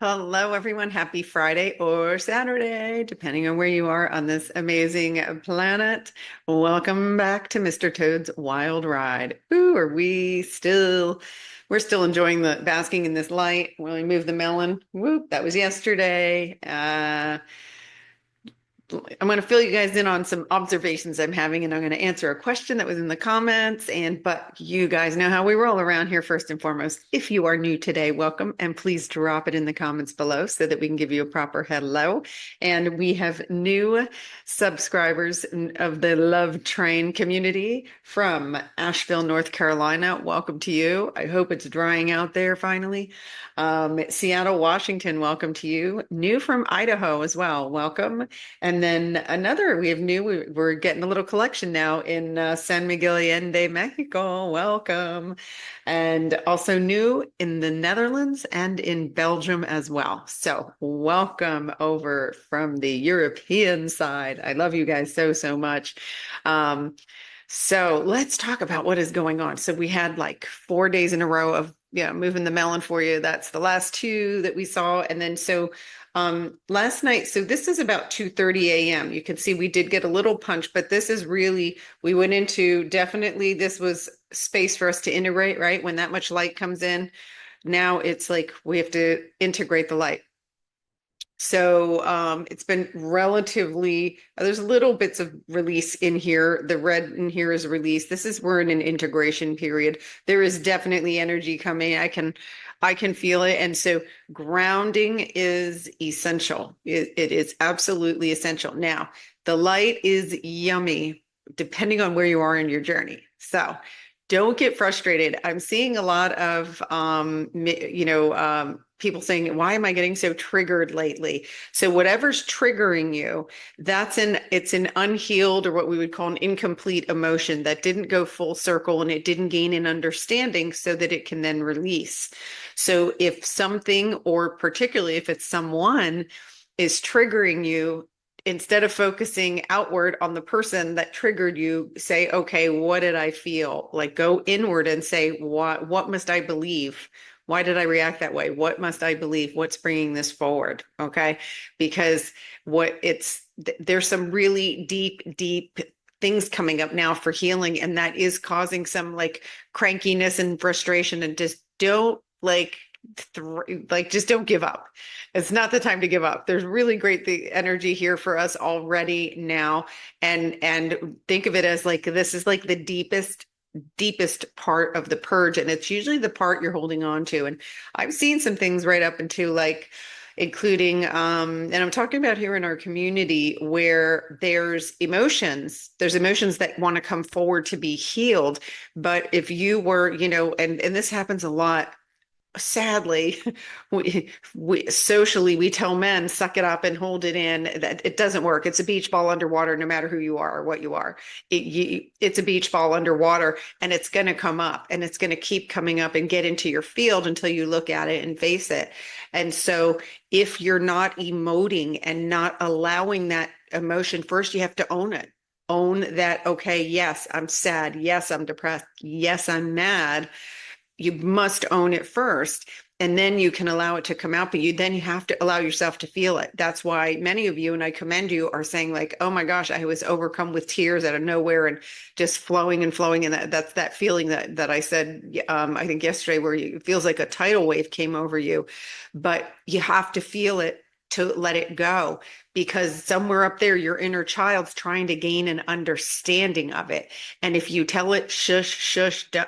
Hello, everyone. Happy Friday or Saturday, depending on where you are on this amazing planet. Welcome back to Mr. Toad's Wild Ride. Ooh, we're still enjoying the basking in this light. When we move the melon, whoop, that was yesterday. I'm going to fill you guys in on some observations I'm having, and I'm going to answer a question that was in the comments. But you guys know how we roll around here first and foremost. If you are new today, welcome, and please drop it in the comments below so that we can give you a proper hello. And we have new subscribers of the Love Train community from Asheville, North Carolina. Welcome to you. I hope it's drying out there finally. Seattle, Washington, welcome to you. New from Idaho as well. Welcome. And then we're getting a little collection now in San Miguel Allende, Mexico. Welcome. And also new in the Netherlands and in Belgium as well. So welcome over from the European side. I love you guys so, so much. So let's talk about what is going on. So we had like 4 days in a row of moving the melon for you. That's the last two that we saw. And then last night, so this is about 2:30 a.m. You can see we did get a little punch, but this is really, we went into definitely this was space for us to integrate, right? When that much light comes in, now it's like we have to integrate the light. So it's been relatively, there's little bits of release in here. The red in here is release. We're in an integration period. There is definitely energy coming. I can feel it. And so grounding is essential. It is absolutely essential. Now, the light is yummy, depending on where you are in your journey. So don't get frustrated. I'm seeing a lot of, people saying, why am I getting so triggered lately? So whatever's triggering you, it's an unhealed, or what we would call an incomplete emotion that didn't go full circle and it didn't gain an understanding so that it can then release. So if something, or particularly if it's someone, is triggering you, instead of focusing outward on the person that triggered you, say, okay, what did I feel? Like go inward and say, what must I believe? Why did I react that way? What must I believe? What's bringing this forward? Okay. Because there's some really deep things coming up now for healing. And that is causing some like crankiness and frustration, and just don't just don't give up. It's not the time to give up. There's really great energy here for us already now. And think of it as like, this is like the deepest part of the purge. And it's usually the part you're holding on to. And I've seen some things right up into like, including, and I'm talking about here in our community where there's emotions that want to come forward to be healed. But if you were, and this happens a lot, sadly, we socially, we tell men, suck it up and hold it in. That it doesn't work. It's a beach ball underwater, no matter who you are or what you are. It's a beach ball underwater, and it's going to come up, and it's going to keep coming up and get into your field until you look at it and face it. And so if you're not emoting and not allowing that emotion, first you have to own it. Own that, okay, yes, I'm sad. Yes, I'm depressed. Yes, I'm mad. You must own it first, and then you can allow it to come out. But you have to allow yourself to feel it. That's why many of you, and I commend you, are saying like, oh my gosh, I was overcome with tears out of nowhere and just flowing and flowing. And that's that feeling that I said, I think yesterday, where it feels like a tidal wave came over you. But you have to feel it to let it go, because somewhere up there, your inner child's trying to gain an understanding of it. And if you tell it, shush,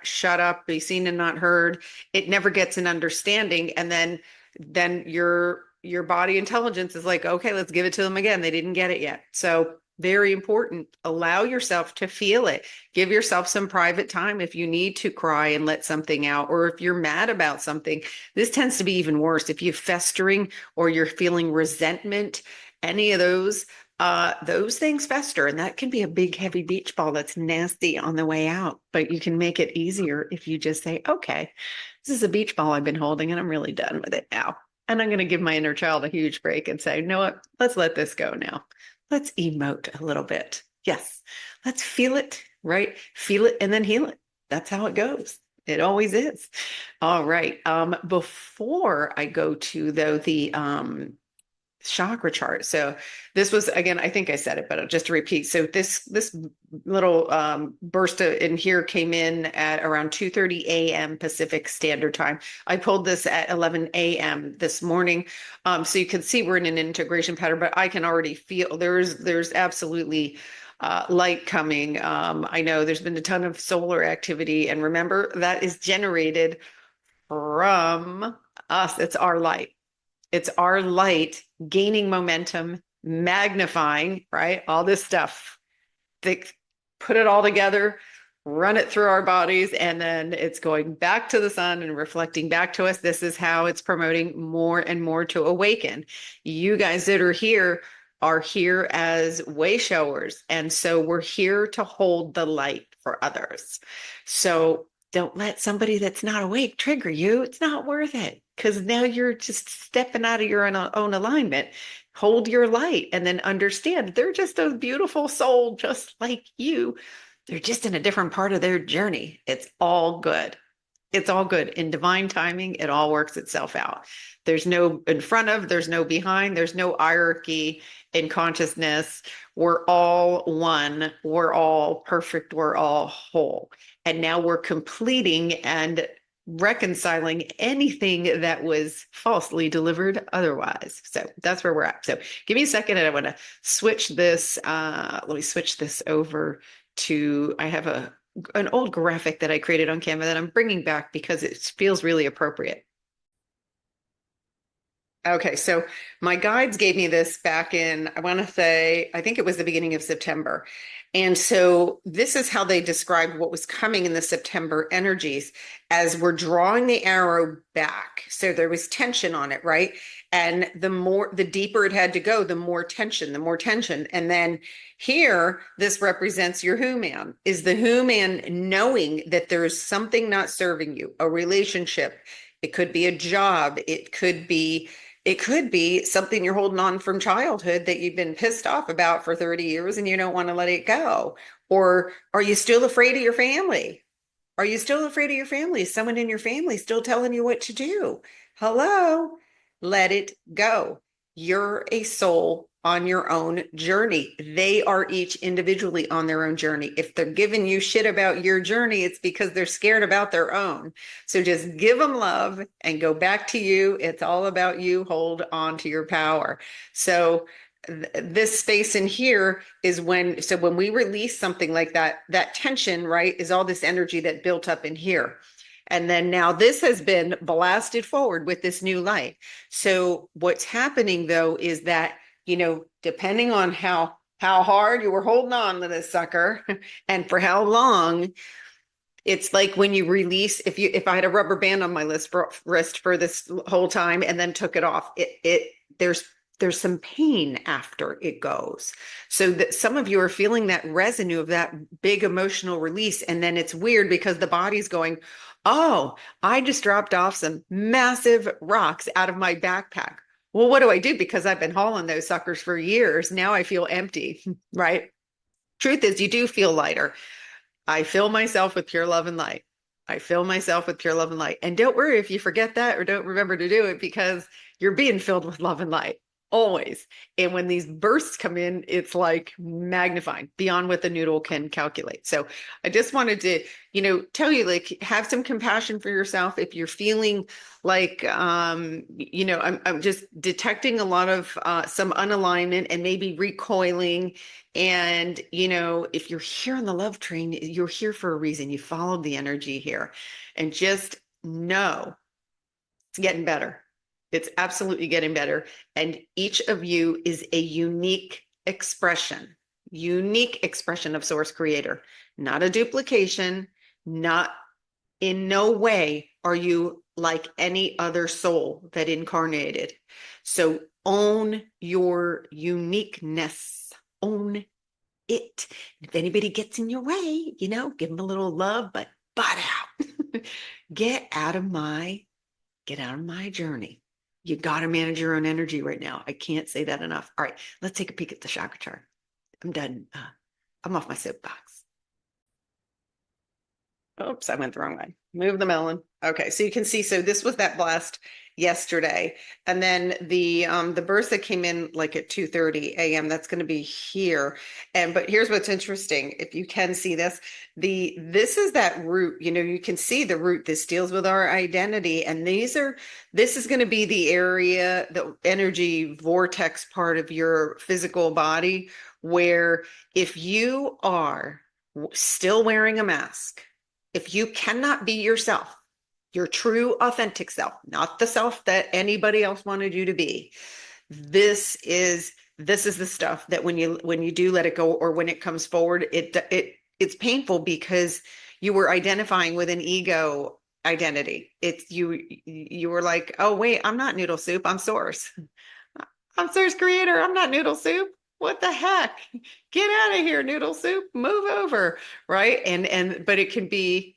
shut up, be seen and not heard, it never gets an understanding. And then your body intelligence is like, okay, let's give it to them again. They didn't get it yet. So very important. Allow yourself to feel it. Give yourself some private time if you need to cry and let something out, or if you're mad about something. This tends to be even worse. If you're festering or you're feeling resentment, any of those things fester, and that can be a big, heavy beach ball that's nasty on the way out. But you can make it easier if you just say, okay, this is a beach ball I've been holding, and I'm really done with it now. And I'm going to give my inner child a huge break and say, you know what? Let's let this go now. Let's emote a little bit. Yes. Let's feel it, right? Feel it and then heal it. That's how it goes. It always is. All right. Before I go to though the chakra chart. So this was again, I think I said it, but just to repeat. So this little burst in here came in at around 2:30 a.m. Pacific Standard Time. I pulled this at 11 a.m. this morning. So you can see we're in an integration pattern, but I can already feel there's absolutely light coming. I know there's been a ton of solar activity, and remember that is generated from us. It's our light. It's our light gaining momentum, magnifying, right? All this stuff. They put it all together, run it through our bodies, and then it's going back to the sun and reflecting back to us. This is how it's promoting more and more to awaken. You guys that are here as way showers. And so we're here to hold the light for others. So don't let somebody that's not awake trigger you. It's not worth it because now you're just stepping out of your own alignment. Hold your light and then understand they're just a beautiful soul just like you. They're just in a different part of their journey. It's all good. It's all good. In divine timing, it all works itself out. There's no in front of, there's no behind, there's no hierarchy in consciousness. We're all one. We're all perfect. We're all whole. And now we're completing and reconciling anything that was falsely delivered otherwise. So that's where we're at. So give me a second and I want to switch this. Let me switch this over to, I have an old graphic that I created on Canva that I'm bringing back because it feels really appropriate. Okay, so my guides gave me this back in, I want to say, I think it was the beginning of September. And so this is how they described what was coming in the September energies as we're drawing the arrow back. So there was tension on it, right? And the deeper it had to go, the more tension, the more tension. And then here, this represents your who man. Is the who man knowing that there's something not serving you, a relationship? It could be a job. It could be something you're holding on from childhood that you've been pissed off about for 30 years and you don't want to let it go. Or are you still afraid of your family? Are you still afraid of your family? Is someone in your family still telling you what to do? Hello, let it go. You're a soul on your own journey. They are each individually on their own journey. If they're giving you shit about your journey, it's because they're scared about their own. So just give them love and go back to you. It's all about you. Hold on to your power. So this space in here is when we release something like that, that tension, right, is all this energy that built up in here. And then now this has been blasted forward with this new light. So what's happening though is that, depending on how hard you were holding on to this sucker and for how long, it's like when you release, if I had a rubber band on my wrist for this whole time and then took it off, there's some pain after it goes. So that some of you are feeling that residue of that big emotional release. And then it's weird because the body's going, oh, I just dropped off some massive rocks out of my backpack. Well, what do I do? Because I've been hauling those suckers for years. Now I feel empty, right? Truth is, you do feel lighter. I fill myself with pure love and light. I fill myself with pure love and light. And don't worry if you forget that or don't remember to do it because you're being filled with love and light always. And when these bursts come in, it's like magnifying beyond what the noodle can calculate. So I just wanted to, tell you, like, have some compassion for yourself. If you're feeling like, I'm just detecting a lot of some unalignment and maybe recoiling. And, if you're here on the love train, you're here for a reason. You followed the energy here and just know it's getting better. It's absolutely getting better. And each of you is a unique expression of source creator, not a duplication, not in no way are you like any other soul that incarnated. So own your uniqueness, own it. If anybody gets in your way, give them a little love, but butt out. Get out of my journey. You got to manage your own energy right now. I can't say that enough. All right, let's take a peek at the chakra chart. I'm done. I'm off my soapbox. Oops, I went the wrong way. Move the melon. Okay, so you can see, so this was that blast yesterday. And then the burst that came in like at 2:30 a.m., that's going to be here. And but here's what's interesting. If you can see this, this is that root, you can see the root. This deals with our identity. And this is going to be the area, the energy vortex part of your physical body, where if you are still wearing a mask, if you cannot be yourself, your true authentic self, not the self that anybody else wanted you to be, this is the stuff that when you do let it go, or when it comes forward, it's painful because you were identifying with an ego identity. It's you were like, oh wait, I'm not noodle soup, I'm source. I'm Source Creator. I'm not Noodle Soup. What the heck? Get out of here, Noodle Soup. Move over, right? But it can be,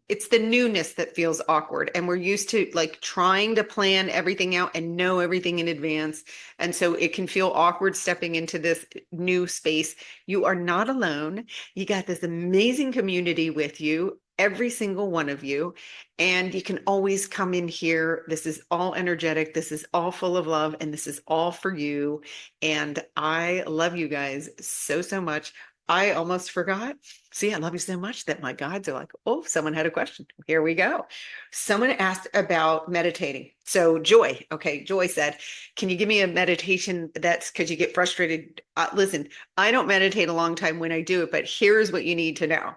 it's the newness that feels awkward, and we're used to like trying to plan everything out and know everything in advance, and so it can feel awkward stepping into this new space. You are not alone. You got this amazing community with you, every single one of you. And you can always come in here. This is all energetic. This is all full of love. And this is all for you. And I love you guys so, so much. I almost forgot. See, I love you so much that my guides are like, oh, someone had a question. Here we go. Someone asked about meditating. So Joy, okay, Joy said, can you give me a meditation that's because you get frustrated? Listen, I don't meditate a long time when I do it, but here's what you need to know.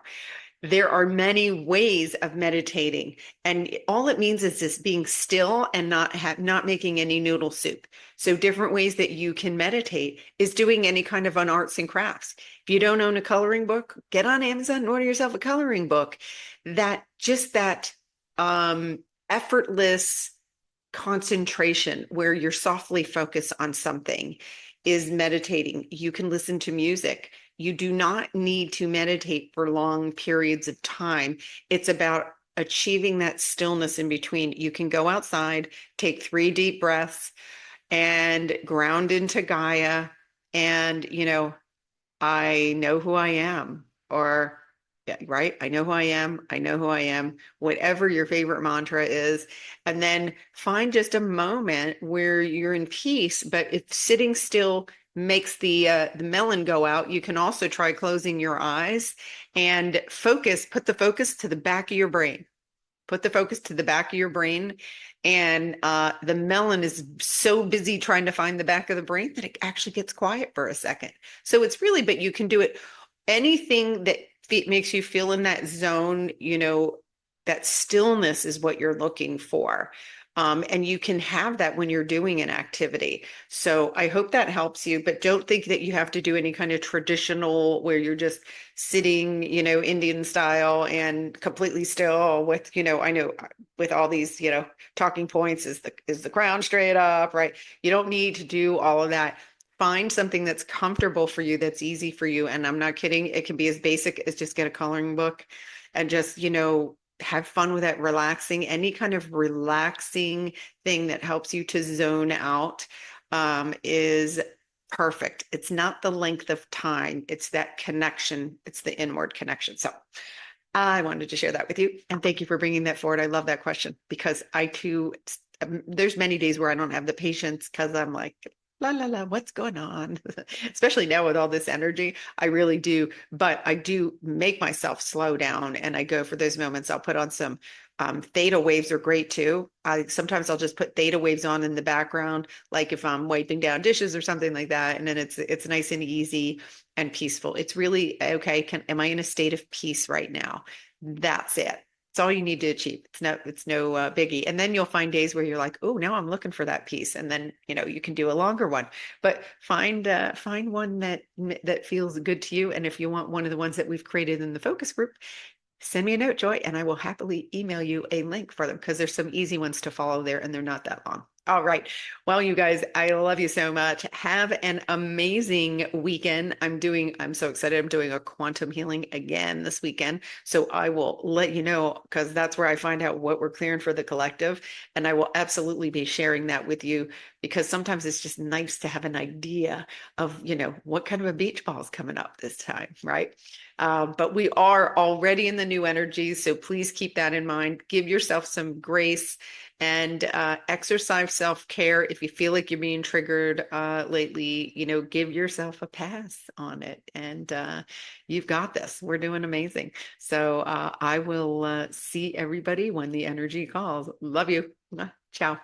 There are many ways of meditating, and all it means is just being still and not making any noodle soup. So different ways that you can meditate is doing any kind of an arts and crafts. If you don't own a coloring book, get on Amazon and order yourself a coloring book. That effortless concentration where you're softly focused on something is meditating. You can listen to music. You do not need to meditate for long periods of time. It's about achieving that stillness in between. You can go outside, take 3 deep breaths, and ground into Gaia. And, I know who I am, or yeah, right. I know who I am. I know who I am, whatever your favorite mantra is. And then find just a moment where you're in peace. But if sitting still makes the melon go out, you can also try closing your eyes and put the focus to the back of your brain. Put the focus to the back of your brain. And the melon is so busy trying to find the back of the brain that it actually gets quiet for a second. So it's really, but you can do it. Anything that makes you feel in that zone, that stillness is what you're looking for. And you can have that when you're doing an activity. So I hope that helps you, but don't think that you have to do any kind of traditional where you're just sitting, Indian style and completely still with, I know with all these, talking points, is the crown straight up, right? You don't need to do all of that. Find something that's comfortable for you, that's easy for you. And I'm not kidding. It can be as basic as just get a coloring book and just, have fun with that, relaxing. Any kind of relaxing thing that helps you to zone out is perfect. It's not the length of time, it's that connection, it's the inward connection. So I wanted to share that with you. And thank you for bringing that forward. I love that question because I too, there's many days where I don't have the patience because I'm like, la la la, what's going on? Especially now with all this energy, I really do. But I do make myself slow down and I go for those moments. I'll put on some theta waves are great too. Sometimes I'll just put theta waves on in the background, like if I'm wiping down dishes or something like that. And then it's nice and easy and peaceful. It's really okay. Am I in a state of peace right now? That's it. It's all you need to achieve. It's no biggie. And then you'll find days where you're like, oh, now I'm looking for that piece. And then, you can do a longer one, but find one that feels good to you. And if you want one of the ones that we've created in the focus group, send me a note, Joy, and I will happily email you a link for them because there's some easy ones to follow there and they're not that long. All right. Well, you guys, I love you so much. Have an amazing weekend. I'm so excited. I'm doing a quantum healing again this weekend. So I will let you know because that's where I find out what we're clearing for the collective. And I will absolutely be sharing that with you because sometimes it's just nice to have an idea of, what kind of a beach ball is coming up this time, right? But we are already in the new energies. So please keep that in mind. Give yourself some grace and exercise self-care. If you feel like you're being triggered lately, give yourself a pass on it. And you've got this. We're doing amazing. So I will see everybody when the energy calls. Love you. Ciao.